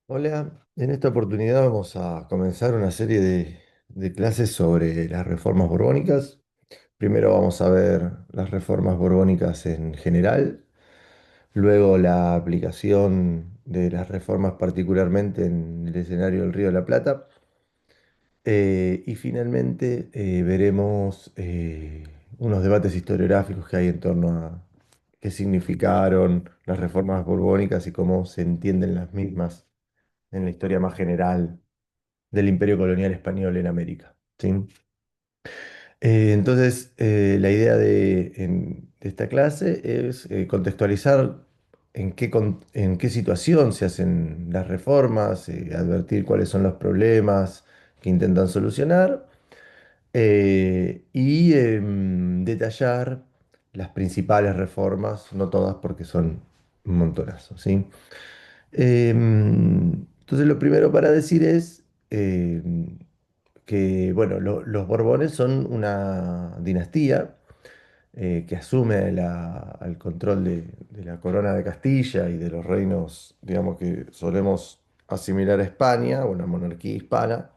Hola, en esta oportunidad vamos a comenzar una serie de clases sobre las reformas borbónicas. Primero vamos a ver las reformas borbónicas en general, luego la aplicación de las reformas particularmente en el escenario del Río de la Plata, y finalmente veremos unos debates historiográficos que hay en torno a qué significaron las reformas borbónicas y cómo se entienden las mismas en la historia más general del imperio colonial español en América. ¿Sí? La idea de esta clase es contextualizar en qué situación se hacen las reformas, advertir cuáles son los problemas que intentan solucionar y detallar las principales reformas, no todas porque son un montonazo, ¿sí? Entonces, lo primero para decir es que, bueno, los Borbones son una dinastía que asume al control de la corona de Castilla y de los reinos, digamos, que solemos asimilar a España, una monarquía hispana,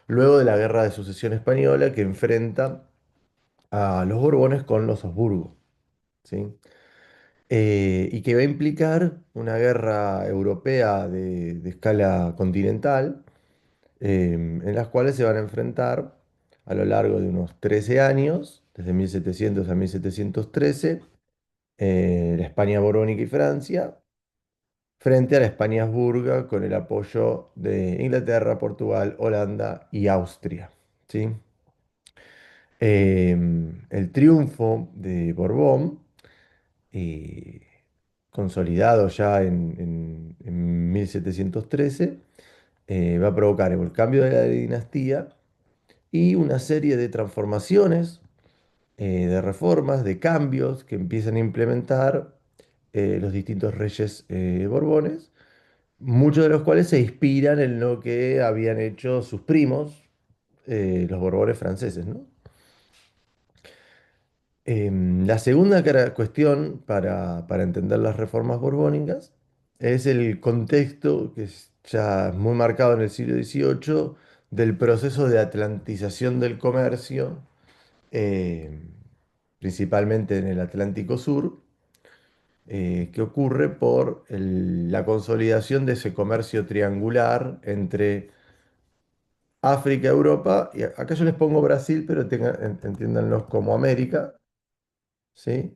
luego de la Guerra de Sucesión Española que enfrenta a los Borbones con los Habsburgo, ¿sí? Y que va a implicar una guerra europea de escala continental, en las cuales se van a enfrentar a lo largo de unos 13 años, desde 1700 a 1713, la España borbónica y Francia, frente a la España Habsburga con el apoyo de Inglaterra, Portugal, Holanda y Austria. ¿Sí? El triunfo de Borbón, eh, consolidado ya en 1713, va a provocar el cambio de la dinastía y una serie de transformaciones, de reformas, de cambios que empiezan a implementar los distintos reyes borbones, muchos de los cuales se inspiran en lo que habían hecho sus primos, los borbones franceses, ¿no? La segunda cuestión para entender las reformas borbónicas es el contexto que es ya muy marcado en el siglo XVIII del proceso de atlantización del comercio, eh, principalmente en el Atlántico Sur, que ocurre por la consolidación de ese comercio triangular entre África, Europa, y acá yo les pongo Brasil, pero entiéndanlos como América, ¿sí?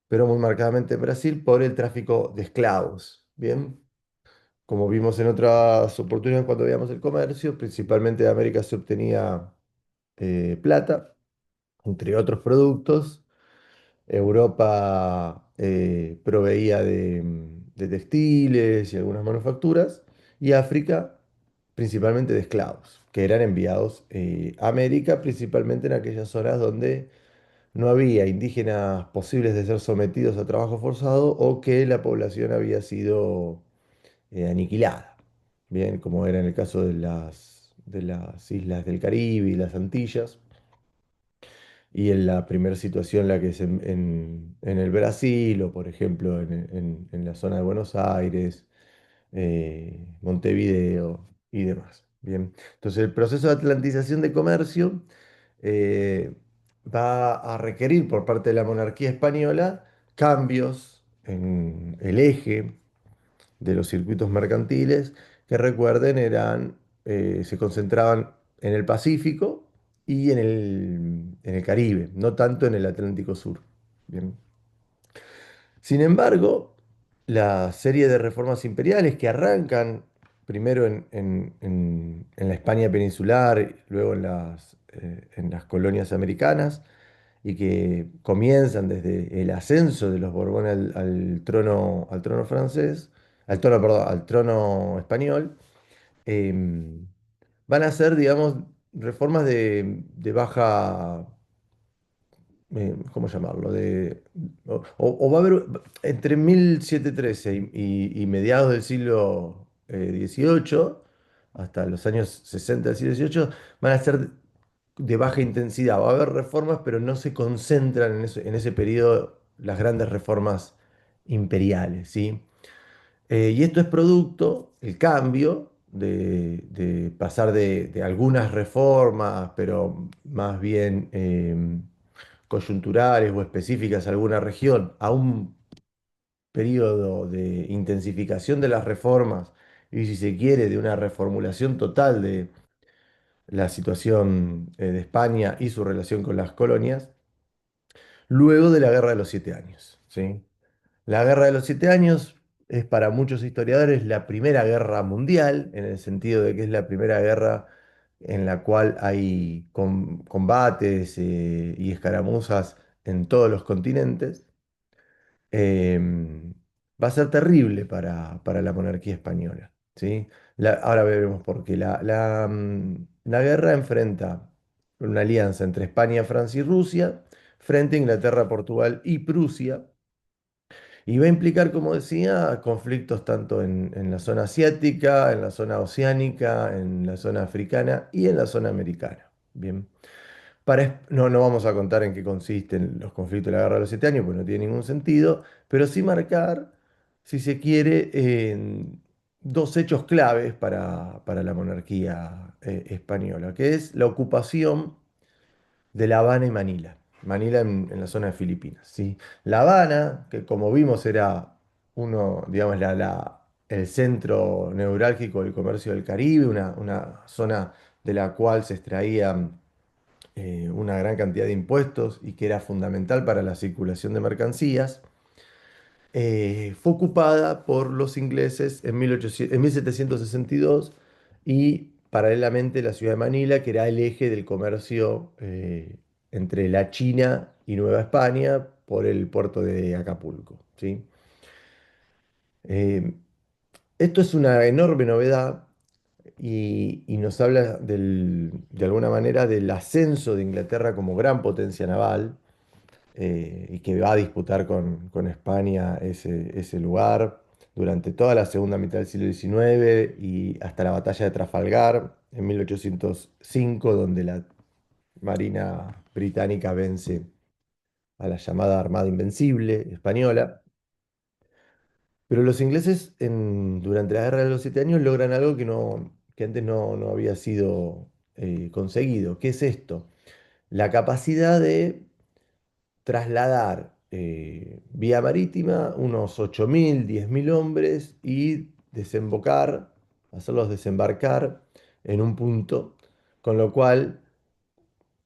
Pero muy marcadamente Brasil por el tráfico de esclavos, ¿bien? Como vimos en otras oportunidades cuando veíamos el comercio, principalmente de América se obtenía plata, entre otros productos. Europa proveía de textiles y algunas manufacturas, y África principalmente de esclavos, que eran enviados a América, principalmente en aquellas zonas donde no había indígenas posibles de ser sometidos a trabajo forzado o que la población había sido aniquilada. Bien, como era en el caso de las islas del Caribe y las Antillas. Y en la primera situación, la que es en el Brasil, o por ejemplo en la zona de Buenos Aires, Montevideo y demás. Bien, entonces el proceso de atlantización de comercio eh, va a requerir por parte de la monarquía española cambios en el eje de los circuitos mercantiles, que recuerden se concentraban en el Pacífico y en el Caribe, no tanto en el Atlántico Sur. Bien. Sin embargo, la serie de reformas imperiales que arrancan primero en la España peninsular, luego en las colonias americanas, y que comienzan desde el ascenso de los Borbones al trono francés, perdón, al trono español, em, van a ser, digamos, reformas de baja, ¿cómo llamarlo? O va a haber, entre 1713 y mediados del siglo XVIII, hasta los años 60 del siglo XVIII, van a ser de baja intensidad. Va a haber reformas, pero no se concentran en ese periodo las grandes reformas imperiales, ¿sí? Y esto es producto, el cambio de pasar de algunas reformas, pero más bien coyunturales o específicas a alguna región, a un periodo de intensificación de las reformas y, si se quiere, de una reformulación total de la situación de España y su relación con las colonias, luego de la Guerra de los Siete Años, ¿sí? La Guerra de los Siete Años es para muchos historiadores la primera guerra mundial, en el sentido de que es la primera guerra en la cual hay combates y escaramuzas en todos los continentes. em, Va a ser terrible para la monarquía española, ¿sí? Ahora veremos por qué. La guerra enfrenta una alianza entre España, Francia y Rusia frente a Inglaterra, Portugal y Prusia. Y va a implicar, como decía, conflictos tanto en la zona asiática, en la zona oceánica, en la zona africana y en la zona americana. Bien. No vamos a contar en qué consisten los conflictos de la Guerra de los Siete Años, porque no tiene ningún sentido, pero sí marcar, si se quiere, dos hechos claves para la monarquía española, que es la ocupación de La Habana y Manila. Manila en la zona de Filipinas, ¿sí? La Habana, que como vimos era uno, digamos, el centro neurálgico del comercio del Caribe, una zona de la cual se extraían una gran cantidad de impuestos y que era fundamental para la circulación de mercancías, fue ocupada por los ingleses en 1762 y paralelamente la ciudad de Manila, que era el eje del comercio entre la China y Nueva España por el puerto de Acapulco, ¿sí? Eh, Esto es una enorme novedad y nos habla de alguna manera del ascenso de Inglaterra como gran potencia naval y que va a disputar con España ese lugar durante toda la segunda mitad del siglo XIX y hasta la batalla de Trafalgar en 1805, donde la Marina británica vence a la llamada Armada Invencible española. Pero los ingleses durante la Guerra de los Siete Años logran algo que antes no había sido conseguido. ¿Qué es esto? La capacidad de trasladar vía marítima unos 8.000, 10.000 hombres y hacerlos desembarcar en un punto, con lo cual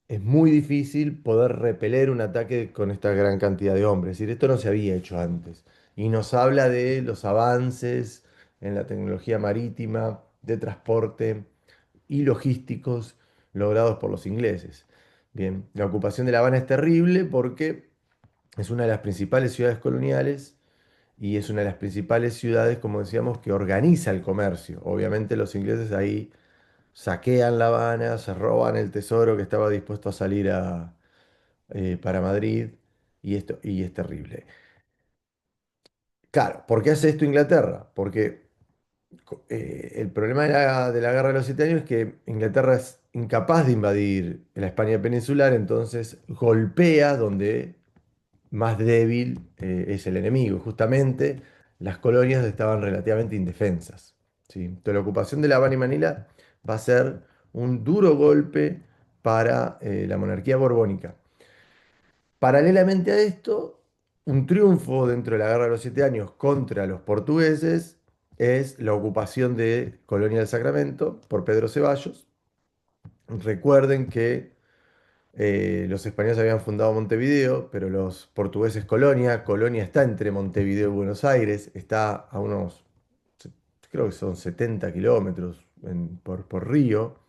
es muy difícil poder repeler un ataque con esta gran cantidad de hombres. Es decir, esto no se había hecho antes. Y nos habla de los avances en la tecnología marítima, de transporte y logísticos logrados por los ingleses. Bien, la ocupación de La Habana es terrible porque es una de las principales ciudades coloniales y es una de las principales ciudades, como decíamos, que organiza el comercio. Obviamente los ingleses ahí saquean La Habana, se roban el tesoro que estaba dispuesto a salir para Madrid y es terrible. Claro, ¿por qué hace esto Inglaterra? Porque el problema de la Guerra de los Siete Años es que Inglaterra es incapaz de invadir la España peninsular, entonces golpea donde más débil es el enemigo. Justamente las colonias estaban relativamente indefensas, ¿sí? Entonces la ocupación de La Habana y Manila va a ser un duro golpe para la monarquía borbónica. Paralelamente a esto, un triunfo dentro de la Guerra de los Siete Años contra los portugueses es la ocupación de Colonia del Sacramento por Pedro Ceballos. Recuerden que los españoles habían fundado Montevideo, pero los portugueses Colonia. Colonia está entre Montevideo y Buenos Aires, está a unos, se- creo que son 70 kilómetros por río,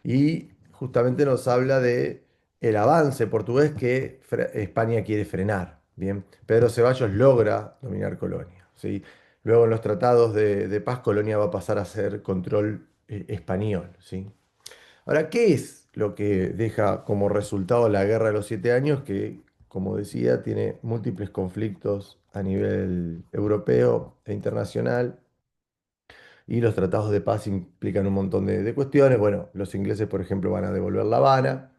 y justamente nos habla de el avance portugués que España quiere frenar. Bien, Pedro Ceballos logra dominar Colonia, ¿sí? Luego en los tratados de paz, Colonia va a pasar a ser control español, ¿sí? Ahora, ¿qué es lo que deja como resultado la Guerra de los Siete Años? Que, como decía, tiene múltiples conflictos a nivel europeo e internacional, y los tratados de paz implican un montón de cuestiones. Bueno, los ingleses, por ejemplo, van a devolver La Habana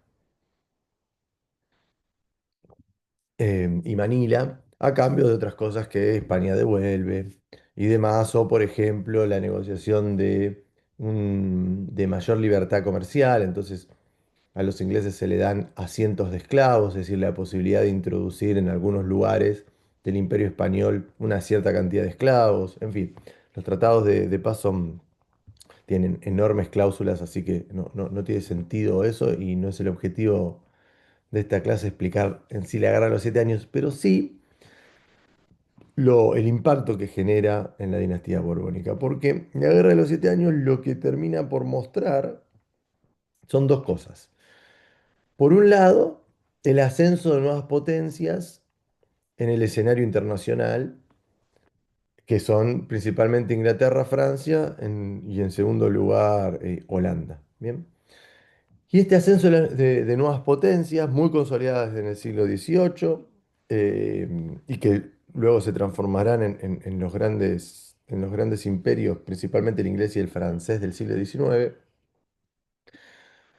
y Manila a cambio de otras cosas que España devuelve. y demás, o por ejemplo la negociación de mayor libertad comercial. Entonces a los ingleses se le dan asientos de esclavos, es decir, la posibilidad de introducir en algunos lugares del Imperio Español una cierta cantidad de esclavos. En fin, los tratados de paz tienen enormes cláusulas, así que no tiene sentido eso y no es el objetivo de esta clase explicar en sí la guerra de los 7 años, pero sí el impacto que genera en la dinastía borbónica. Porque la guerra de los 7 años lo que termina por mostrar son dos cosas. Por un lado, el ascenso de nuevas potencias en el escenario internacional, que son principalmente Inglaterra, Francia y en segundo lugar Holanda. Bien. Y este ascenso de nuevas potencias muy consolidadas en el siglo XVIII y que luego se transformarán en los grandes imperios, principalmente el inglés y el francés del siglo XIX,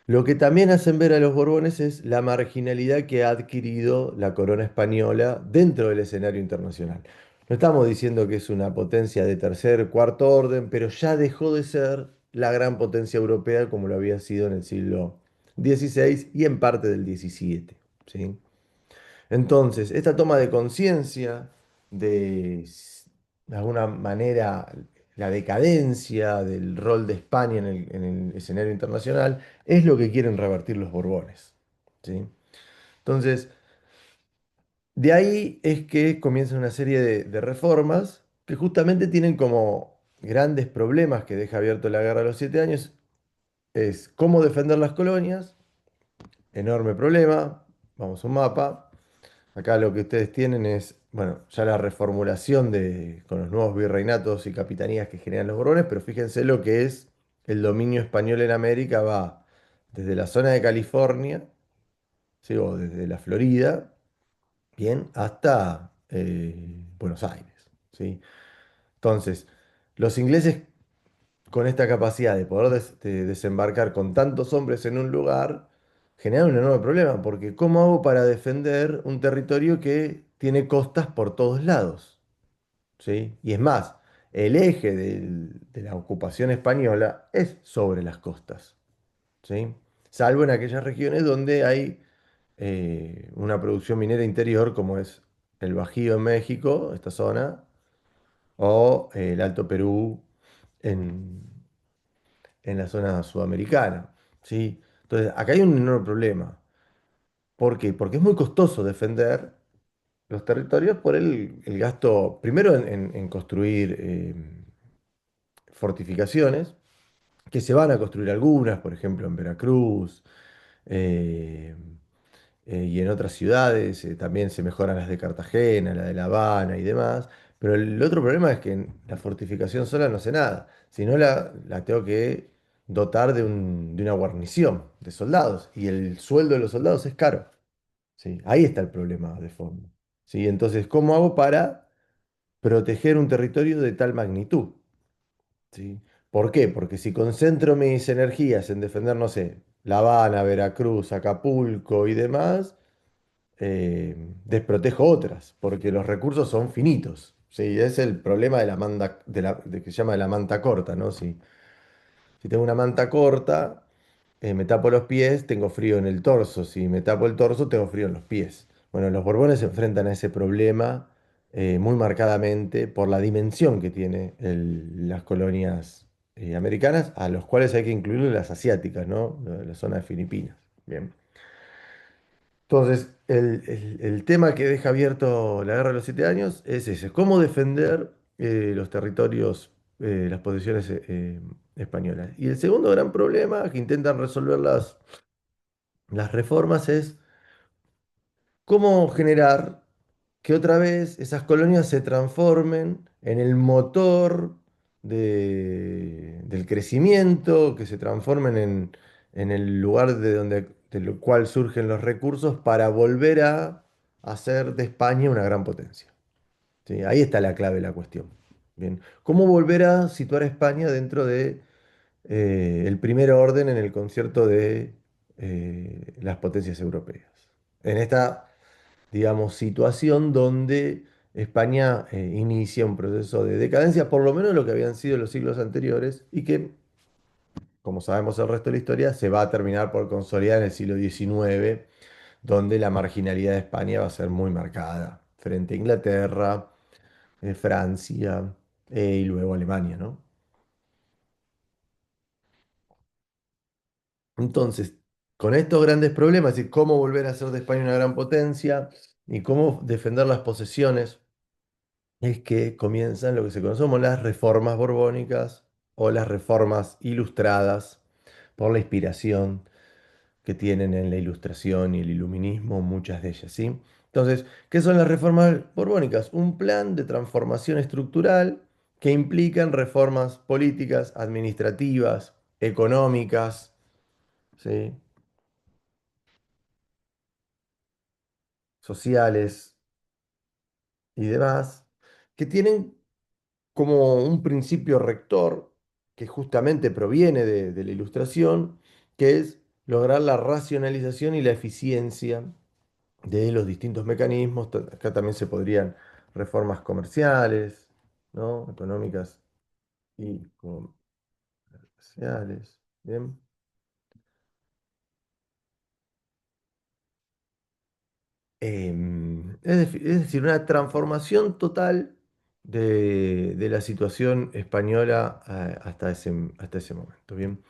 lo que también hacen ver a los Borbones es la marginalidad que ha adquirido la corona española dentro del escenario internacional. No estamos diciendo que es una potencia de tercer, cuarto orden, pero ya dejó de ser la gran potencia europea como lo había sido en el siglo XVI y en parte del XVII. ¿Sí? Entonces, esta toma de conciencia de alguna manera, la decadencia del rol de España en el escenario internacional, es lo que quieren revertir los Borbones. ¿Sí? Entonces, de ahí es que comienza una serie de reformas que justamente tienen como grandes problemas que deja abierto la Guerra de los 7 años, es cómo defender las colonias, enorme problema, vamos a un mapa. Acá lo que ustedes tienen es, bueno, ya la reformulación con los nuevos virreinatos y capitanías que generan los Borbones, pero fíjense lo que es el dominio español en América, va desde la zona de California, ¿sí? O desde la Florida, bien, hasta Buenos Aires, ¿sí? Entonces, los ingleses con esta capacidad de poder de desembarcar con tantos hombres en un lugar, genera un enorme problema, porque ¿cómo hago para defender un territorio que tiene costas por todos lados? ¿Sí? Y es más, el eje de la ocupación española es sobre las costas, ¿sí? Salvo en aquellas regiones donde hay una producción minera interior, como es el Bajío en México, esta zona, o el Alto Perú en, en la zona sudamericana, ¿sí? Entonces, acá hay un enorme problema. ¿Por qué? Porque es muy costoso defender los territorios por el gasto, primero en construir fortificaciones, que se van a construir algunas, por ejemplo, en Veracruz, eh, y en otras ciudades, también se mejoran las de Cartagena, la de La Habana y demás. Pero el otro problema es que la fortificación sola no hace nada, sino la tengo que dotar de una guarnición de soldados. Y el sueldo de los soldados es caro. ¿Sí? Ahí está el problema de fondo. ¿Sí? Entonces, ¿cómo hago para proteger un territorio de tal magnitud? ¿Sí? ¿Por qué? Porque si concentro mis energías en defender, no sé, La Habana, Veracruz, Acapulco y demás, desprotejo otras, porque los recursos son finitos. Sí, es el problema de la manta, que se llama de la manta corta, ¿no? Si tengo una manta corta, me tapo los pies, tengo frío en el torso. Si me tapo el torso, tengo frío en los pies. Bueno, los Borbones se enfrentan a ese problema muy marcadamente por la dimensión que tiene las colonias americanas, a los cuales hay que incluir las asiáticas, ¿no? La zona de Filipinas. Bien. Entonces, el tema que deja abierto la Guerra de los 7 años es ese, cómo defender los territorios, las posesiones españolas. Y el segundo gran problema que intentan resolver las reformas es cómo generar que otra vez esas colonias se transformen en el motor del crecimiento, que se transformen en el lugar de lo cual surgen los recursos para volver a hacer de España una gran potencia. ¿Sí? Ahí está la clave de la cuestión. Bien. ¿Cómo volver a situar a España dentro de el primer orden en el concierto de las potencias europeas? En esta, digamos, situación donde España inicia un proceso de decadencia, por lo menos lo que habían sido los siglos anteriores, y que, como sabemos el resto de la historia, se va a terminar por consolidar en el siglo XIX, donde la marginalidad de España va a ser muy marcada frente a Inglaterra, Francia y luego Alemania, ¿no? Entonces, con estos grandes problemas y cómo volver a hacer de España una gran potencia y cómo defender las posesiones, es que comienzan lo que se conocen como las reformas borbónicas o las reformas ilustradas por la inspiración que tienen en la ilustración y el iluminismo, muchas de ellas, ¿sí? Entonces, ¿qué son las reformas borbónicas? Un plan de transformación estructural que implican reformas políticas, administrativas, económicas, ¿sí? Sociales y demás, que tienen como un principio rector que justamente proviene de la ilustración, que es lograr la racionalización y la eficiencia de los distintos mecanismos. Acá también se podrían reformas comerciales, ¿no? Económicas y comerciales. Bien. Es decir, una transformación total de la situación española hasta ese momento. Bien.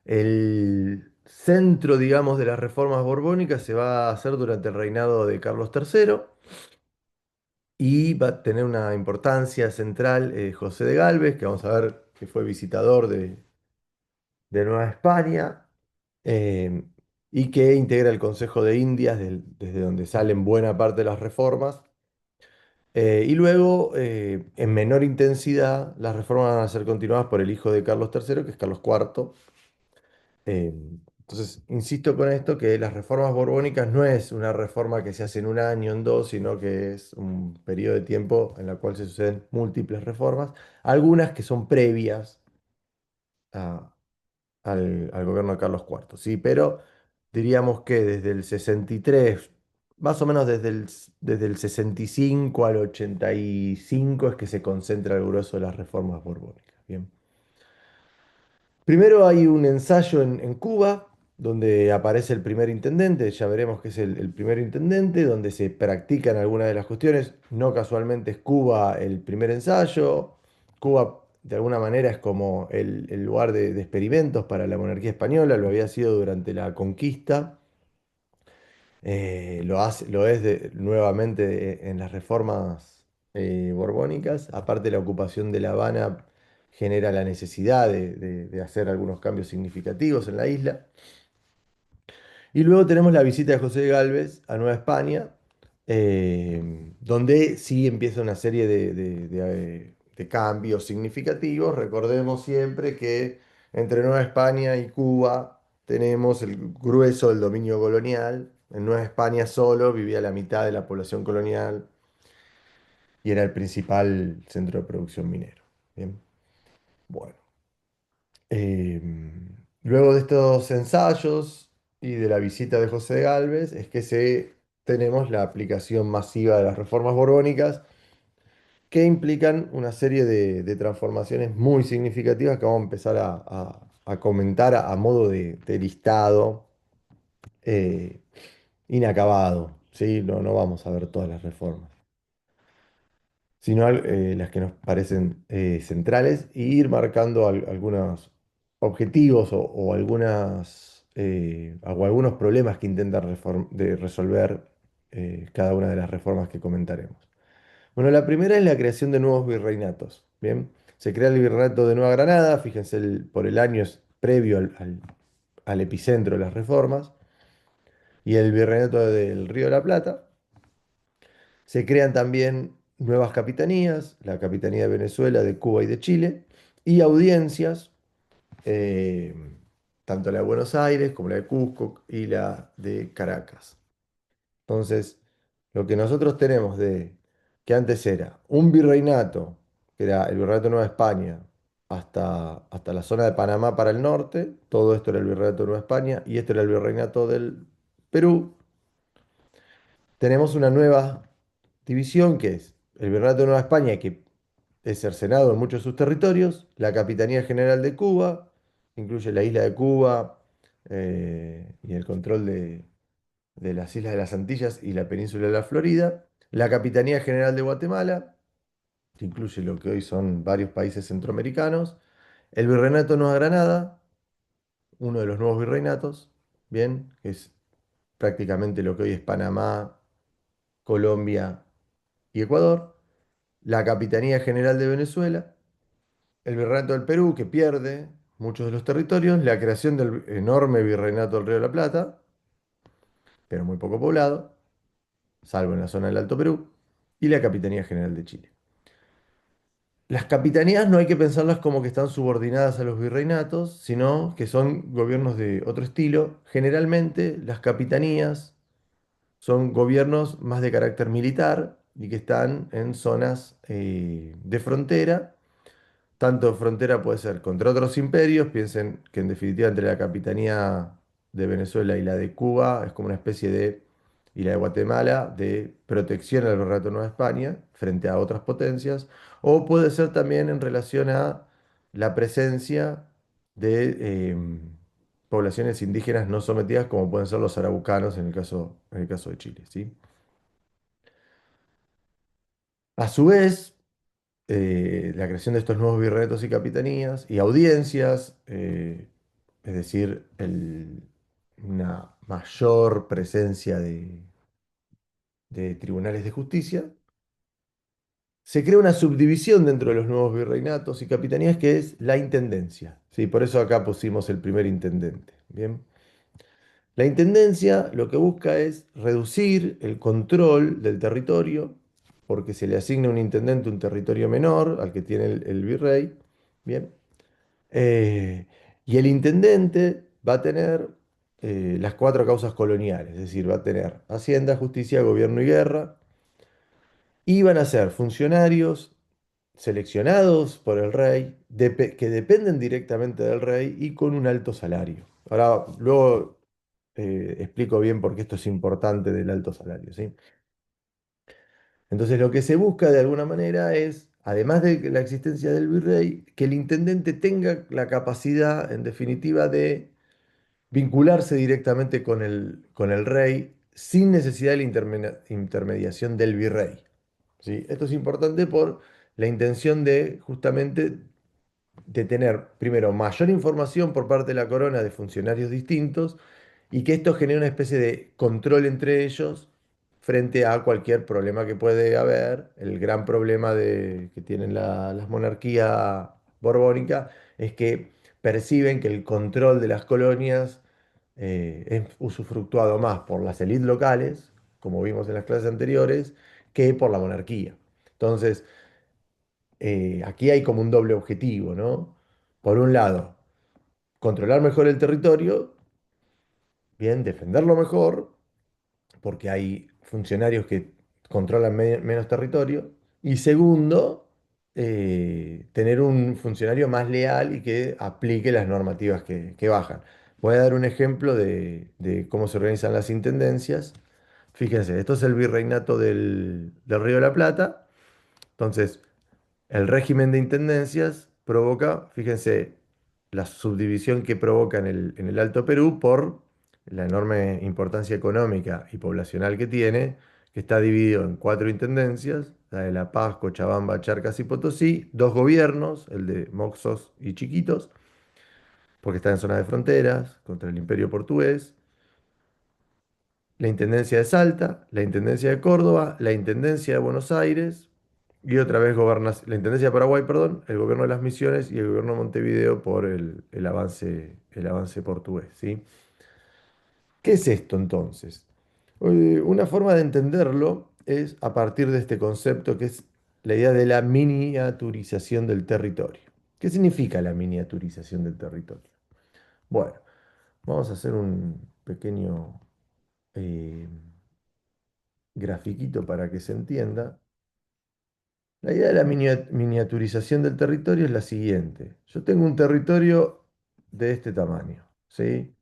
El centro, digamos, de las reformas borbónicas se va a hacer durante el reinado de Carlos III y va a tener una importancia central José de Galvez, que vamos a ver que fue visitador de Nueva España eh, y que integra el Consejo de Indias, desde donde salen buena parte de las reformas. Y luego, en menor intensidad, las reformas van a ser continuadas por el hijo de Carlos III, que es Carlos IV. Eh, entonces, insisto con esto, que las reformas borbónicas no es una reforma que se hace en un año, en dos, sino que es un periodo de tiempo en el cual se suceden múltiples reformas, algunas que son previas a- al gobierno de Carlos IV, ¿sí? Pero diríamos que desde el 63, más o menos desde el 65 al 85 es que se concentra el grueso de las reformas borbónicas. Bien. Primero hay un ensayo en Cuba, donde aparece el primer intendente, ya veremos que es el primer intendente, donde se practican algunas de las cuestiones. No casualmente es Cuba el primer ensayo. Cuba, de alguna manera, es como el lugar de experimentos para la monarquía española, lo había sido durante la conquista. Lo es nuevamente en las reformas borbónicas. Aparte, la ocupación de La Habana genera la necesidad de hacer algunos cambios significativos en la isla. Y luego tenemos la visita de José de Galvez a Nueva España, donde sí empieza una serie de cambios significativos. Recordemos siempre que entre Nueva España y Cuba tenemos el grueso del dominio colonial. En Nueva España solo vivía la mitad de la población colonial y era el principal centro de producción minero. Bien, bueno. Luego de estos ensayos y de la visita de José de Galvez, es que tenemos la aplicación masiva de las reformas borbónicas, que implican una serie de transformaciones muy significativas que vamos a empezar a comentar a modo de listado eh, inacabado. ¿Sí? No vamos a ver todas las reformas, sino las que nos parecen centrales, e ir marcando algunos objetivos o o algunos problemas que intentan resolver cada una de las reformas que comentaremos. Bueno, la primera es la creación de nuevos virreinatos. Bien, se crea el virreinato de Nueva Granada, fíjense, por el año es previo al epicentro de las reformas, y el virreinato del Río de la Plata. Se crean también nuevas capitanías, la Capitanía de Venezuela, de Cuba y de Chile, y audiencias, eh, tanto la de Buenos Aires como la de Cusco y la de Caracas. Entonces, lo que nosotros tenemos de que antes era un virreinato, que era el virreinato de Nueva España, hasta la zona de Panamá para el norte, todo esto era el virreinato de Nueva España, y esto era el virreinato del Perú. Tenemos una nueva división que es el Virreinato de Nueva España, que es cercenado en muchos de sus territorios, la Capitanía General de Cuba, incluye la isla de Cuba y el control de las Islas de las Antillas y la península de la Florida, la Capitanía General de Guatemala, que incluye lo que hoy son varios países centroamericanos, el Virreinato de Nueva Granada, uno de los nuevos virreinatos, bien, que es prácticamente lo que hoy es Panamá, Colombia y Ecuador, la Capitanía General de Venezuela, el Virreinato del Perú, que pierde muchos de los territorios, la creación del enorme Virreinato del Río de la Plata, pero muy poco poblado, salvo en la zona del Alto Perú, y la Capitanía General de Chile. Las capitanías no hay que pensarlas como que están subordinadas a los virreinatos, sino que son gobiernos de otro estilo. Generalmente las capitanías son gobiernos más de carácter militar y que están en zonas de frontera. Tanto frontera puede ser contra otros imperios. Piensen que en definitiva entre la capitanía de Venezuela y la de Cuba es como una especie de, y la de Guatemala, de protección al Virreinato de Nueva España frente a otras potencias. O puede ser también en relación a la presencia de poblaciones indígenas no sometidas, como pueden ser los araucanos en el caso de Chile, ¿sí? A su vez, la creación de estos nuevos virreinatos y capitanías y audiencias, es decir, una mayor presencia de tribunales de justicia, se crea una subdivisión dentro de los nuevos virreinatos y capitanías que es la intendencia. Sí, por eso acá pusimos el primer intendente. Bien. La intendencia lo que busca es reducir el control del territorio, porque se le asigna a un intendente un territorio menor al que tiene el virrey. Bien. Eh, y el intendente va a tener las cuatro causas coloniales, es decir, va a tener Hacienda, Justicia, Gobierno y Guerra, y van a ser funcionarios seleccionados por el rey, que dependen directamente del rey y con un alto salario. Ahora, luego explico bien por qué esto es importante del alto salario, ¿sí? Entonces, lo que se busca de alguna manera es, además de la existencia del virrey, que el intendente tenga la capacidad, en definitiva, de vincularse directamente con el rey sin necesidad de la intermediación del virrey. ¿Sí? Esto es importante por la intención de justamente de tener, primero, mayor información por parte de la corona de funcionarios distintos y que esto genere una especie de control entre ellos frente a cualquier problema que puede haber. El gran problema que tienen las monarquías borbónicas es que perciben que el control de las colonias es usufructuado más por las élites locales, como vimos en las clases anteriores, que por la monarquía. Entonces, aquí hay como un doble objetivo, ¿no? Por un lado, controlar mejor el territorio, bien, defenderlo mejor, porque hay funcionarios que controlan menos territorio. Y segundo, tener un funcionario más leal y que aplique las normativas que bajan. Voy a dar un ejemplo de cómo se organizan las intendencias. Fíjense, esto es el virreinato del Río de la Plata. Entonces, el régimen de intendencias provoca, fíjense, la subdivisión que provoca en el Alto Perú por la enorme importancia económica y poblacional que tiene, que está dividido en cuatro intendencias, la de La Paz, Cochabamba, Charcas y Potosí, dos gobiernos, el de Moxos y Chiquitos, porque está en zonas de fronteras contra el Imperio Portugués, la Intendencia de Salta, la Intendencia de Córdoba, la Intendencia de Buenos Aires y otra vez la Intendencia de Paraguay, perdón, el gobierno de las Misiones y el gobierno de Montevideo por el avance portugués, ¿sí? ¿Qué es esto entonces? Una forma de entenderlo es a partir de este concepto que es la idea de la miniaturización del territorio. ¿Qué significa la miniaturización del territorio? Bueno, vamos a hacer un pequeño eh, grafiquito para que se entienda. La idea de la miniaturización del territorio es la siguiente. Yo tengo un territorio de este tamaño, ¿sí?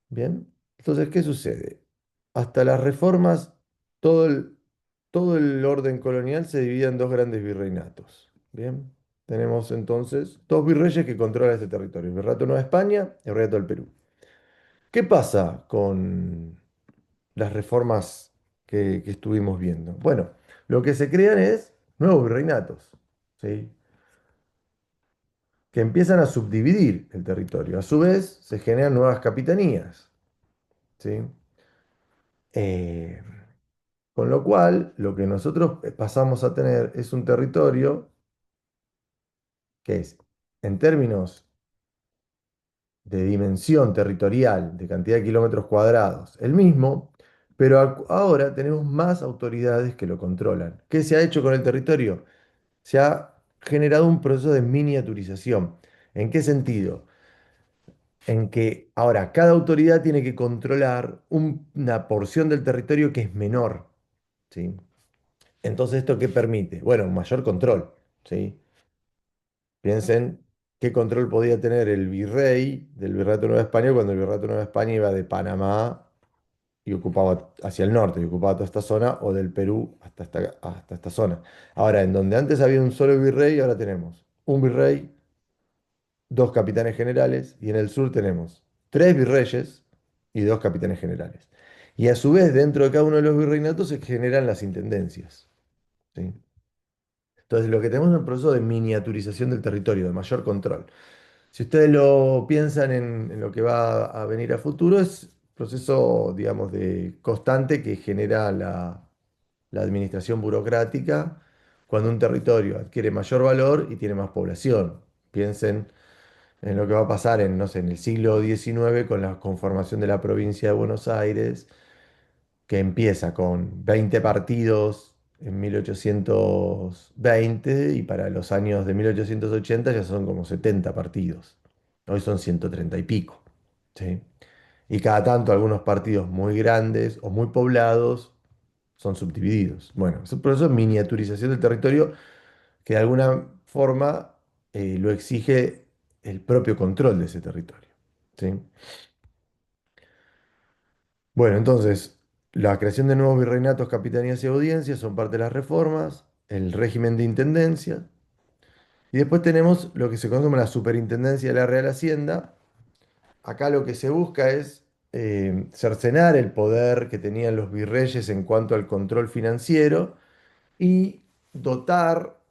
Bien. Entonces, ¿qué sucede? Hasta las reformas, todo el todo el orden colonial se dividía en dos grandes virreinatos. Bien, tenemos entonces dos virreyes que controlan este territorio, el Virreinato de Nueva España y el Virreinato del Perú. ¿Qué pasa con las reformas que estuvimos viendo? Bueno, lo que se crean es nuevos virreinatos, ¿sí? Que empiezan a subdividir el territorio. A su vez, se generan nuevas capitanías, ¿sí? Eh, con lo cual, lo que nosotros pasamos a tener es un territorio que es, en términos de dimensión territorial, de cantidad de kilómetros cuadrados, el mismo, pero ahora tenemos más autoridades que lo controlan. ¿Qué se ha hecho con el territorio? Se ha generado un proceso de miniaturización. ¿En qué sentido? En que ahora cada autoridad tiene que controlar una porción del territorio que es menor, ¿sí? Entonces, ¿esto qué permite? Bueno, un mayor control, ¿sí? Piensen qué control podía tener el virrey del Virreinato de Nueva España cuando el Virreinato de Nueva España iba de Panamá y ocupaba hacia el norte y ocupaba toda esta zona, o del Perú hasta esta zona. Ahora, en donde antes había un solo virrey, ahora tenemos un virrey, dos capitanes generales, y en el sur tenemos tres virreyes y dos capitanes generales. Y a su vez, dentro de cada uno de los virreinatos se generan las intendencias, ¿sí? Entonces, lo que tenemos es un proceso de miniaturización del territorio, de mayor control. Si ustedes lo piensan en lo que va a venir a futuro, es proceso, digamos, de constante que genera la administración burocrática cuando un territorio adquiere mayor valor y tiene más población. Piensen en lo que va a pasar en, no sé, en el siglo XIX con la conformación de la provincia de Buenos Aires, que empieza con 20 partidos en 1820 y para los años de 1880 ya son como 70 partidos. Hoy son 130 y pico, ¿sí? Y cada tanto algunos partidos muy grandes o muy poblados son subdivididos. Bueno, es un proceso de miniaturización del territorio que de alguna forma lo exige el propio control de ese territorio, ¿sí? Bueno, entonces, la creación de nuevos virreinatos, capitanías y audiencias son parte de las reformas, el régimen de intendencia, y después tenemos lo que se conoce como la superintendencia de la Real Hacienda. Acá lo que se busca es cercenar el poder que tenían los virreyes en cuanto al control financiero y dotar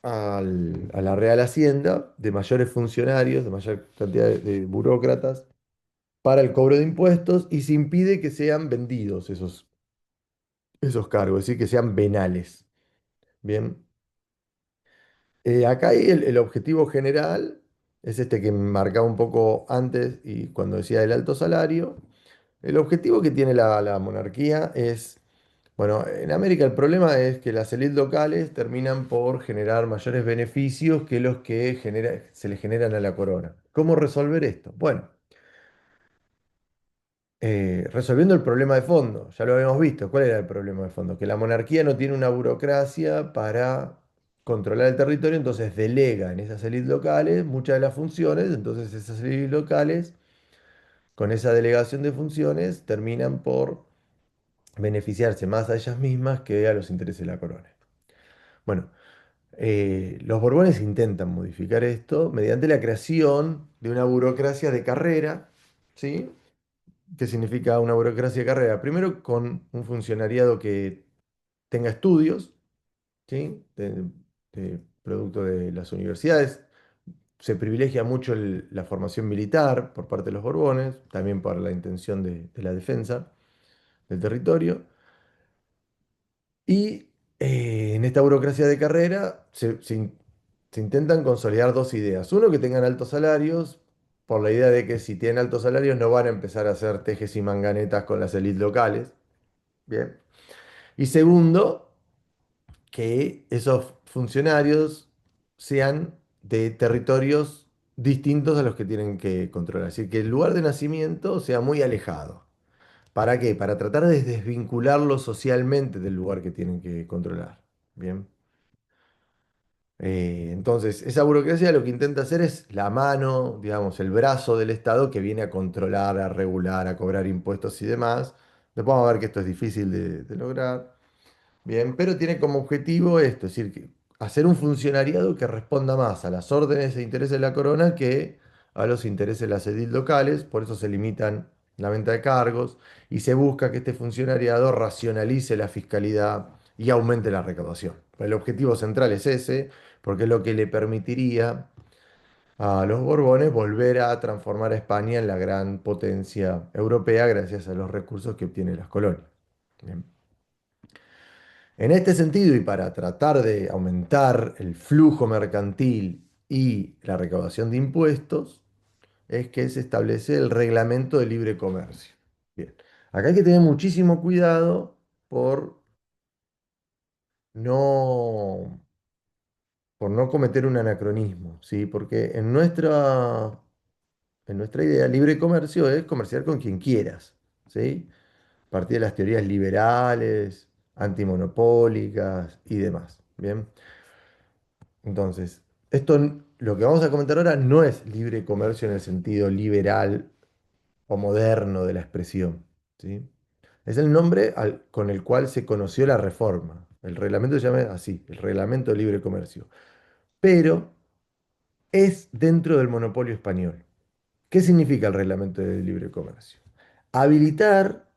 a la Real Hacienda de mayores funcionarios, de mayor cantidad de burócratas para el cobro de impuestos y se impide que sean vendidos esos cargos, es decir, que sean venales. Bien, acá hay el objetivo general, es este que marcaba un poco antes y cuando decía el alto salario. El objetivo que tiene la monarquía es, bueno, en América el problema es que las élites locales terminan por generar mayores beneficios que los que se le generan a la corona. ¿Cómo resolver esto? Bueno, resolviendo el problema de fondo, ya lo habíamos visto. ¿Cuál era el problema de fondo? Que la monarquía no tiene una burocracia para controlar el territorio, entonces delega en esas élites locales muchas de las funciones, entonces esas élites locales, con esa delegación de funciones, terminan por beneficiarse más a ellas mismas que a los intereses de la corona. Bueno, los Borbones intentan modificar esto mediante la creación de una burocracia de carrera, ¿sí? ¿Qué significa una burocracia de carrera? Primero, con un funcionariado que tenga estudios, ¿sí? Producto de las universidades. Se privilegia mucho la formación militar por parte de los Borbones, también por la intención de la defensa del territorio. Y en esta burocracia de carrera se intentan consolidar dos ideas. Uno, que tengan altos salarios, por la idea de que si tienen altos salarios no van a empezar a hacer tejes y manganetas con las élites locales. Bien. Y segundo, que esos funcionarios sean de territorios distintos a los que tienen que controlar. Es decir, que el lugar de nacimiento sea muy alejado. ¿Para qué? Para tratar de desvincularlo socialmente del lugar que tienen que controlar. Bien. Entonces, esa burocracia lo que intenta hacer es la mano, digamos, el brazo del Estado que viene a controlar, a regular, a cobrar impuestos y demás. Después vamos a ver que esto es difícil de lograr. Bien, pero tiene como objetivo esto, es decir, hacer un funcionariado que responda más a las órdenes e intereses de la corona que a los intereses de las ediles locales, por eso se limitan la venta de cargos y se busca que este funcionariado racionalice la fiscalidad y aumente la recaudación. El objetivo central es ese, porque es lo que le permitiría a los Borbones volver a transformar a España en la gran potencia europea gracias a los recursos que obtienen las colonias. Bien. En este sentido, y para tratar de aumentar el flujo mercantil y la recaudación de impuestos, es que se establece el reglamento de libre comercio. Bien, acá hay que tener muchísimo cuidado por no, por no cometer un anacronismo, ¿sí? Porque en nuestra idea, libre comercio es comerciar con quien quieras, ¿sí? A partir de las teorías liberales, antimonopólicas y demás, ¿bien? Entonces, lo que vamos a comentar ahora no es libre comercio en el sentido liberal o moderno de la expresión, ¿sí? Es el nombre con el cual se conoció la reforma. El reglamento se llama así, el Reglamento de Libre Comercio. Pero es dentro del monopolio español. ¿Qué significa el Reglamento de Libre Comercio? Habilitar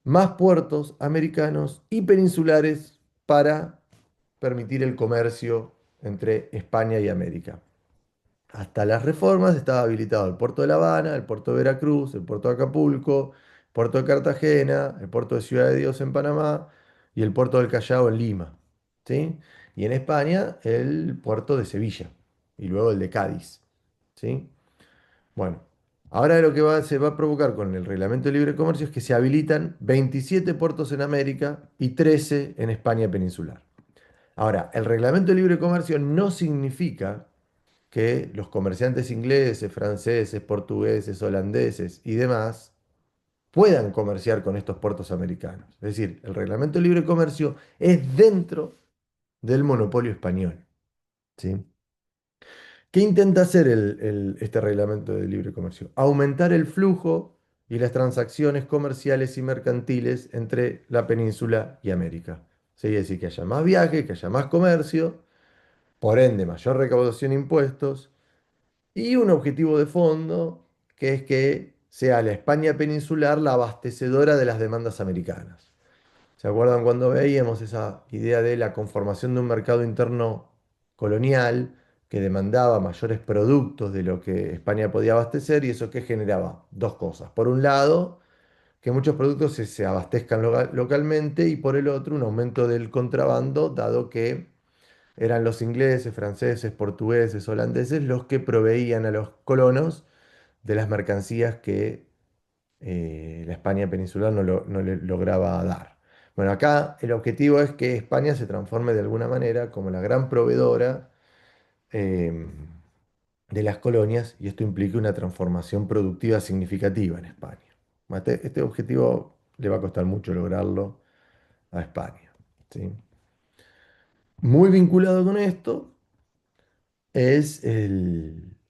más puertos americanos y peninsulares para permitir el comercio entre España y América. Hasta las reformas estaba habilitado el puerto de La Habana, el puerto de Veracruz, el puerto de Acapulco, el puerto de Cartagena, el puerto de Ciudad de Dios en Panamá y el puerto del Callao en Lima. ¿Sí? Y en España el puerto de Sevilla y luego el de Cádiz. ¿Sí? Bueno, ahora lo que se va a provocar con el Reglamento de Libre Comercio es que se habilitan 27 puertos en América y 13 en España peninsular. Ahora, el Reglamento de Libre Comercio no significa que los comerciantes ingleses, franceses, portugueses, holandeses y demás puedan comerciar con estos puertos americanos. Es decir, el Reglamento de Libre Comercio es dentro del monopolio español. ¿Sí? ¿Qué intenta hacer este reglamento de libre comercio? Aumentar el flujo y las transacciones comerciales y mercantiles entre la península y América. ¿Sí? Es decir, que haya más viaje, que haya más comercio, por ende mayor recaudación de impuestos y un objetivo de fondo que es que sea la España peninsular la abastecedora de las demandas americanas. ¿Se acuerdan cuando veíamos esa idea de la conformación de un mercado interno colonial que demandaba mayores productos de lo que España podía abastecer y eso que generaba? Dos cosas. Por un lado, que muchos productos se abastezcan localmente y por el otro, un aumento del contrabando, dado que eran los ingleses, franceses, portugueses, holandeses los que proveían a los colonos de las mercancías que la España peninsular no le lograba dar. Bueno, acá el objetivo es que España se transforme de alguna manera como la gran proveedora eh, de las colonias y esto implica una transformación productiva significativa en España. Bueno, este objetivo le va a costar mucho lograrlo a España. ¿Sí? Muy vinculado con esto es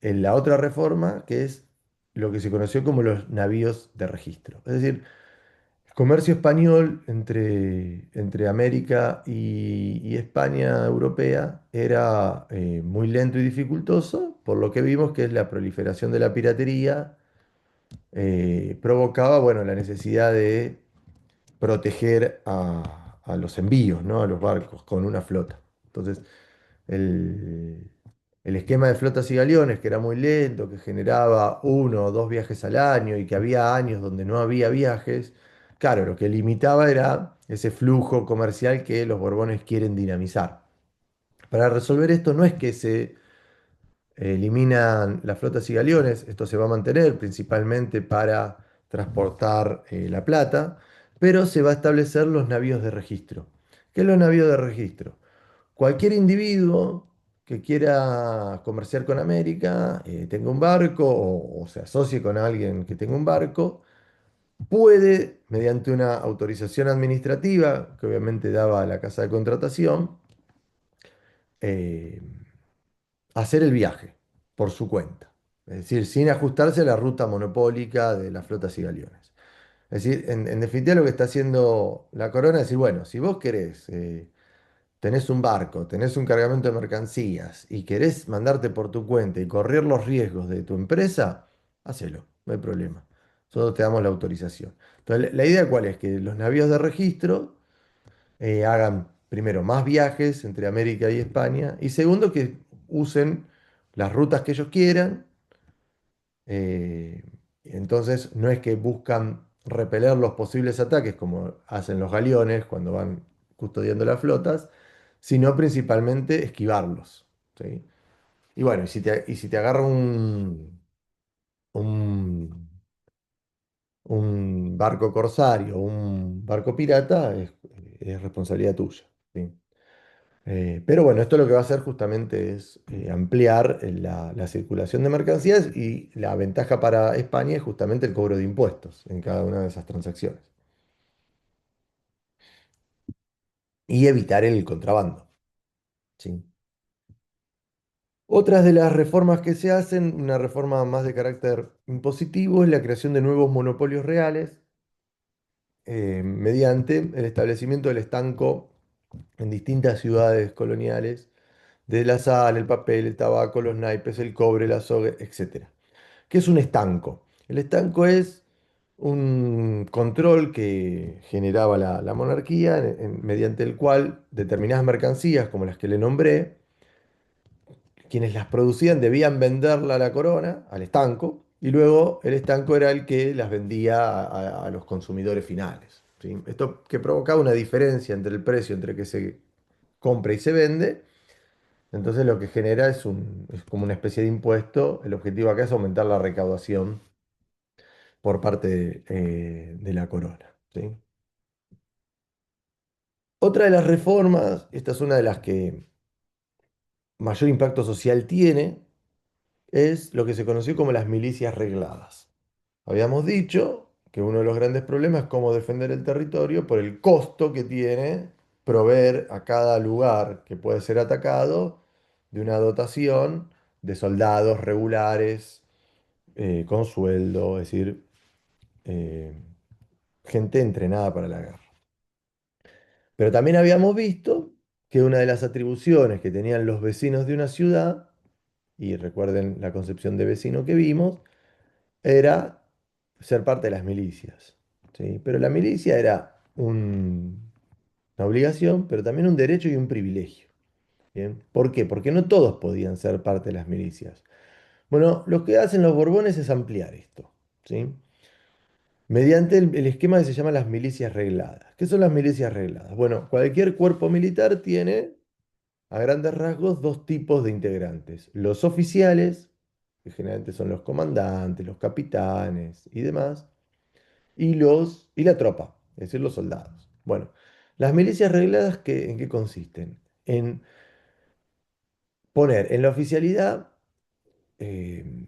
la otra reforma, que es lo que se conoció como los navíos de registro. Es decir, el comercio español entre América y España europea era muy lento y dificultoso, por lo que vimos que es la proliferación de la piratería provocaba, bueno, la necesidad de proteger a los envíos, ¿no? A los barcos con una flota. Entonces, el, el esquema de flotas y galeones, que era muy lento, que generaba uno o dos viajes al año y que había años donde no había viajes, claro, lo que limitaba era ese flujo comercial que los Borbones quieren dinamizar. Para resolver esto no es que se eliminan las flotas y galeones, esto se va a mantener principalmente para transportar la plata, pero se va a establecer los navíos de registro. ¿Qué es los navíos de registro? Cualquier individuo que quiera comerciar con América, tenga un barco o se asocie con alguien que tenga un barco, puede, mediante una autorización administrativa, que obviamente daba la casa de contratación, eh, hacer el viaje por su cuenta. Es decir, sin ajustarse a la ruta monopólica de las flotas y galeones. Es decir, en definitiva lo que está haciendo la corona es decir, bueno, si vos querés, tenés un barco, tenés un cargamento de mercancías y querés mandarte por tu cuenta y correr los riesgos de tu empresa, hacelo, no hay problema. Solo te damos la autorización. Entonces, la idea cuál es, que los navíos de registro hagan primero más viajes entre América y España y segundo que usen las rutas que ellos quieran. Entonces no es que buscan repeler los posibles ataques como hacen los galeones cuando van custodiando las flotas, sino principalmente esquivarlos. ¿Sí? Y bueno, y si te agarra un, un barco corsario, un barco pirata, es responsabilidad tuya. ¿Sí? Pero bueno, esto lo que va a hacer justamente es ampliar la circulación de mercancías y la ventaja para España es justamente el cobro de impuestos en cada una de esas transacciones y evitar el contrabando. ¿Sí? Otras de las reformas que se hacen, una reforma más de carácter impositivo, es la creación de nuevos monopolios reales mediante el establecimiento del estanco en distintas ciudades coloniales de la sal, el papel, el tabaco, los naipes, el cobre, la soga, etcétera. ¿Qué es un estanco? El estanco es un control que generaba la monarquía mediante el cual determinadas mercancías, como las que le nombré, quienes las producían debían venderla a la corona, al estanco, y luego el estanco era el que las vendía a los consumidores finales. ¿Sí? Esto que provocaba una diferencia entre el precio entre que se compra y se vende. Entonces lo que genera es como una especie de impuesto. El objetivo acá es aumentar la recaudación por parte de la corona. ¿Sí? Otra de las reformas, esta es una de las que mayor impacto social tiene, es lo que se conoció como las milicias regladas. Habíamos dicho que uno de los grandes problemas es cómo defender el territorio por el costo que tiene proveer a cada lugar que puede ser atacado de una dotación de soldados regulares con sueldo, es decir, eh, gente entrenada para la guerra. Pero también habíamos visto que una de las atribuciones que tenían los vecinos de una ciudad, y recuerden la concepción de vecino que vimos, era ser parte de las milicias. ¿Sí? Pero la milicia era una obligación, pero también un derecho y un privilegio. ¿Bien? ¿Por qué? Porque no todos podían ser parte de las milicias. Bueno, lo que hacen los Borbones es ampliar esto. ¿Sí? Mediante el esquema que se llama las milicias regladas. ¿Qué son las milicias regladas? Bueno, cualquier cuerpo militar tiene, a grandes rasgos, dos tipos de integrantes. Los oficiales, que generalmente son los comandantes, los capitanes y demás, y la tropa, es decir, los soldados. Bueno, las milicias regladas, ¿en qué consisten? En poner en la oficialidad eh,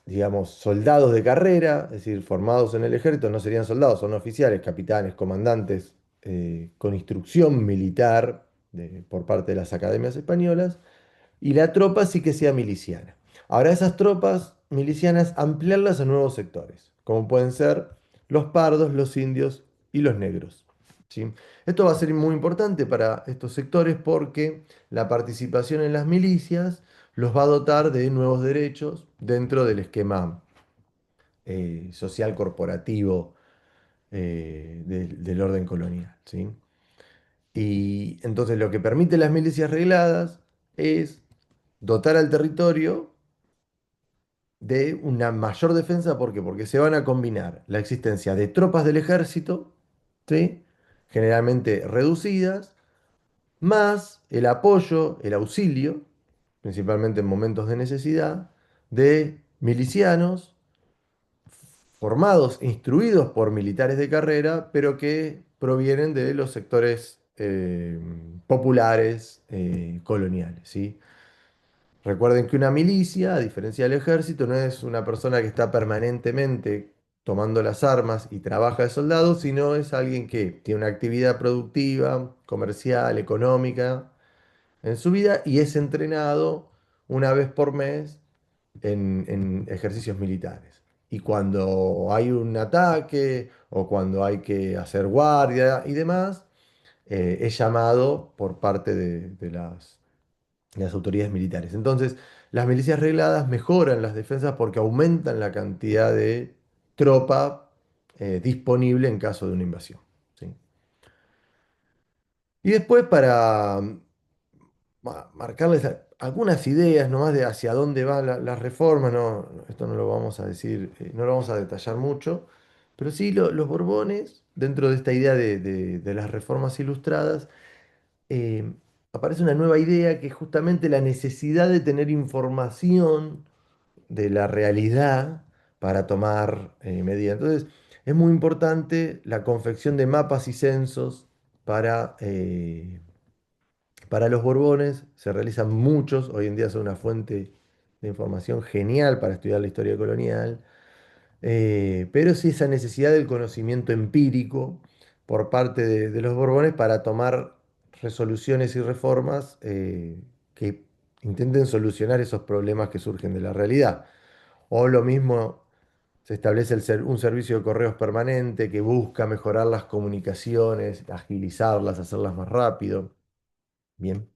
digamos, soldados de carrera, es decir, formados en el ejército, no serían soldados, son oficiales, capitanes, comandantes, con instrucción militar por parte de las academias españolas, y la tropa sí que sea miliciana. Ahora, esas tropas milicianas, ampliarlas a nuevos sectores, como pueden ser los pardos, los indios y los negros. ¿Sí? Esto va a ser muy importante para estos sectores porque la participación en las milicias los va a dotar de nuevos derechos dentro del esquema social corporativo del orden colonial. ¿Sí? Y entonces lo que permite las milicias regladas es dotar al territorio de una mayor defensa. ¿Por qué? Porque se van a combinar la existencia de tropas del ejército, ¿sí? Generalmente reducidas, más el apoyo, el auxilio, principalmente en momentos de necesidad, de milicianos formados, instruidos por militares de carrera, pero que provienen de los sectores populares coloniales, ¿sí? Recuerden que una milicia, a diferencia del ejército, no es una persona que está permanentemente tomando las armas y trabaja de soldado, sino es alguien que tiene una actividad productiva, comercial, económica en su vida y es entrenado una vez por mes en ejercicios militares. y cuando hay un ataque o cuando hay que hacer guardia y demás, es llamado por parte de las autoridades militares. Entonces, las milicias regladas mejoran las defensas porque aumentan la cantidad de tropa disponible en caso de una invasión. ¿Sí? Y después para marcarles algunas ideas nomás de hacia dónde van las reformas, esto no lo vamos a decir, no lo vamos a detallar mucho, pero sí los Borbones, dentro de esta idea de las reformas ilustradas, eh, aparece una nueva idea que es justamente la necesidad de tener información de la realidad para tomar medidas. Entonces, es muy importante la confección de mapas y censos para los Borbones. Se realizan muchos, hoy en día son una fuente de información genial para estudiar la historia colonial. Pero sí esa necesidad del conocimiento empírico por parte de los Borbones para tomar resoluciones y reformas que intenten solucionar esos problemas que surgen de la realidad. O lo mismo, se establece un servicio de correos permanente que busca mejorar las comunicaciones, agilizarlas, hacerlas más rápido. Bien.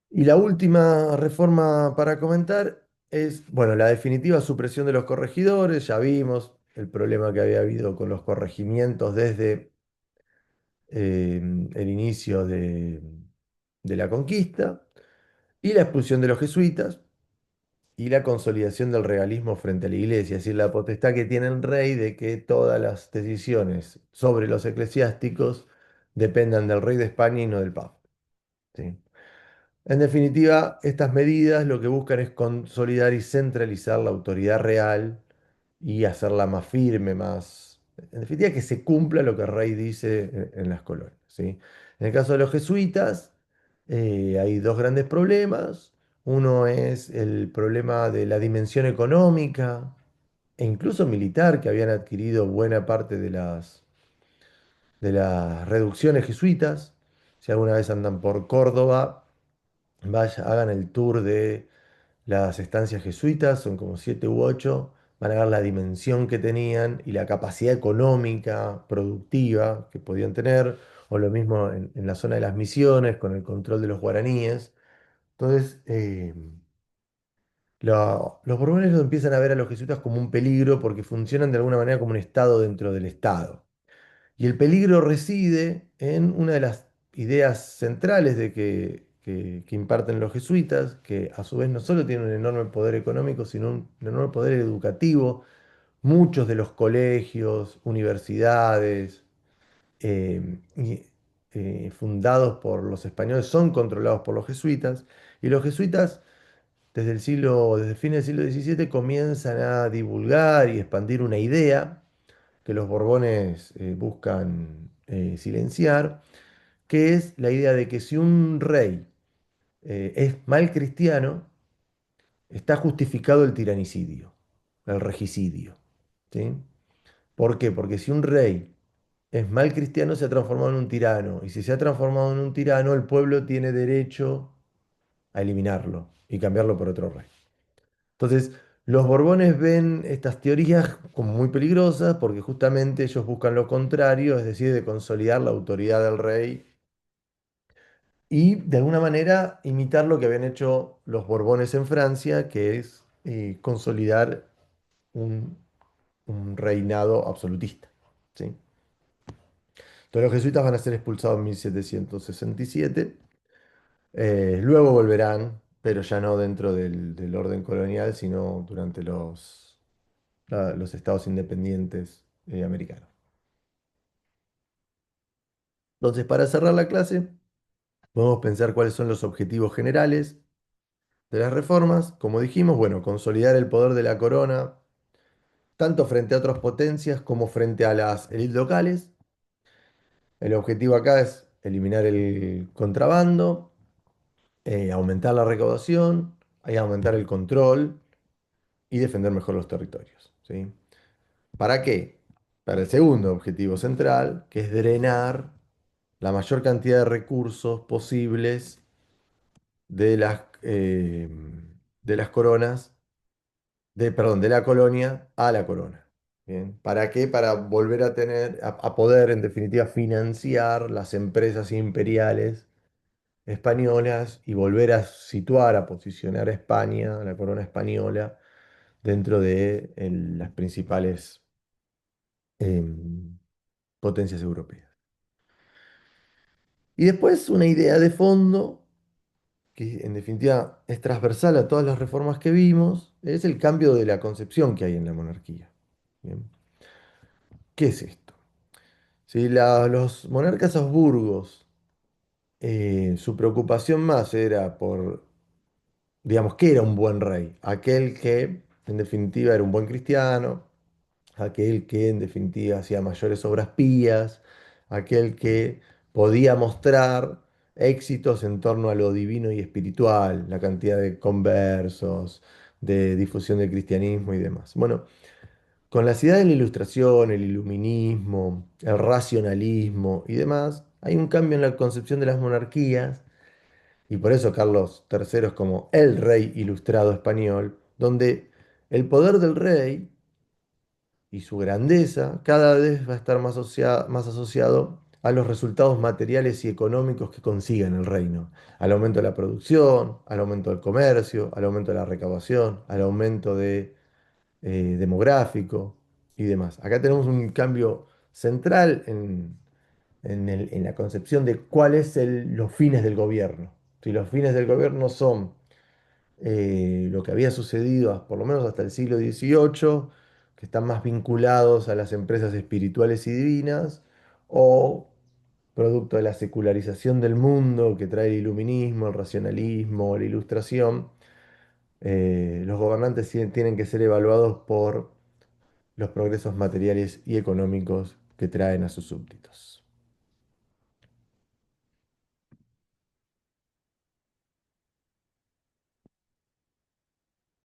Y la última reforma para comentar es, bueno, la definitiva supresión de los corregidores. Ya vimos el problema que había habido con los corregimientos desde el inicio de la conquista, y la expulsión de los jesuitas y la consolidación del regalismo frente a la iglesia, es decir, la potestad que tiene el rey de que todas las decisiones sobre los eclesiásticos dependan del rey de España y no del papa. ¿Sí? En definitiva, estas medidas lo que buscan es consolidar y centralizar la autoridad real y hacerla más firme, más... En definitiva, que se cumpla lo que el rey dice en las colonias, ¿sí? En el caso de los jesuitas, hay dos grandes problemas. Uno es el problema de la dimensión económica e incluso militar, que habían adquirido buena parte de las reducciones jesuitas. Si alguna vez andan por Córdoba, hagan el tour de las estancias jesuitas, son como 7 u 8, van a ver la dimensión que tenían y la capacidad económica, productiva que podían tener, o lo mismo en la zona de las misiones, con el control de los guaraníes. Entonces, los borbones lo empiezan a ver a los jesuitas como un peligro porque funcionan de alguna manera como un estado dentro del estado. Y el peligro reside en una de las ideas centrales que imparten los jesuitas, que a su vez no solo tienen un enorme poder económico, sino un enorme poder educativo. Muchos de los colegios, universidades, fundados por los españoles son controlados por los jesuitas. Y los jesuitas, desde fines del siglo XVII, comienzan a divulgar y expandir una idea que los Borbones buscan silenciar, que es la idea de que si un rey es mal cristiano, está justificado el tiranicidio, el regicidio. ¿Sí? ¿Por qué? Porque si un rey es mal cristiano, se ha transformado en un tirano, y si se ha transformado en un tirano, el pueblo tiene derecho a eliminarlo y cambiarlo por otro rey. Entonces, los Borbones ven estas teorías como muy peligrosas porque justamente ellos buscan lo contrario, es decir, de consolidar la autoridad del rey y de alguna manera imitar lo que habían hecho los Borbones en Francia, que es consolidar un, un reinado absolutista. ¿Sí? Entonces, los jesuitas van a ser expulsados en 1767. Luego volverán, pero ya no dentro del orden colonial, sino durante los estados independientes americanos. Entonces, para cerrar la clase, podemos pensar cuáles son los objetivos generales de las reformas. Como dijimos, bueno, consolidar el poder de la corona, tanto frente a otras potencias como frente a las élites locales. El objetivo acá es eliminar el contrabando, aumentar la recaudación, aumentar el control y defender mejor los territorios. ¿Sí? ¿Para qué? Para el segundo objetivo central, que es drenar la mayor cantidad de recursos posibles de las coronas perdón, de la colonia a la corona. Bien, ¿para qué? Para volver a tener, a poder, en definitiva, financiar las empresas imperiales españolas y volver a situar, a posicionar a España, a la corona española, dentro de las principales em, potencias europeas. Y después una idea de fondo, que en definitiva es transversal a todas las reformas que vimos, es el cambio de la concepción que hay en la monarquía. Bien, ¿qué es esto? Si los monarcas Habsburgos, su preocupación más era por, digamos, ¿qué era un buen rey? Aquel que, en definitiva, era un buen cristiano, aquel que, en definitiva, hacía mayores obras pías, aquel que podía mostrar éxitos en torno a lo divino y espiritual, la cantidad de conversos, de difusión del cristianismo y demás. Bueno, con la ciudad de la Ilustración, el iluminismo, el racionalismo y demás, hay un cambio en la concepción de las monarquías, y por eso Carlos III es como el rey ilustrado español, donde el poder del rey y su grandeza cada vez va a estar más asociado a los resultados materiales y económicos que consiga en el reino, al aumento de la producción, al aumento del comercio, al aumento de la recaudación, al aumento demográfico y demás. Acá tenemos un cambio central en la concepción de cuáles son los fines del gobierno. Si los fines del gobierno son lo que había sucedido por lo menos hasta el siglo XVIII, que están más vinculados a las empresas espirituales y divinas, o producto de la secularización del mundo que trae el iluminismo, el racionalismo, la ilustración, los gobernantes tienen que ser evaluados por los progresos materiales y económicos que traen a sus súbditos.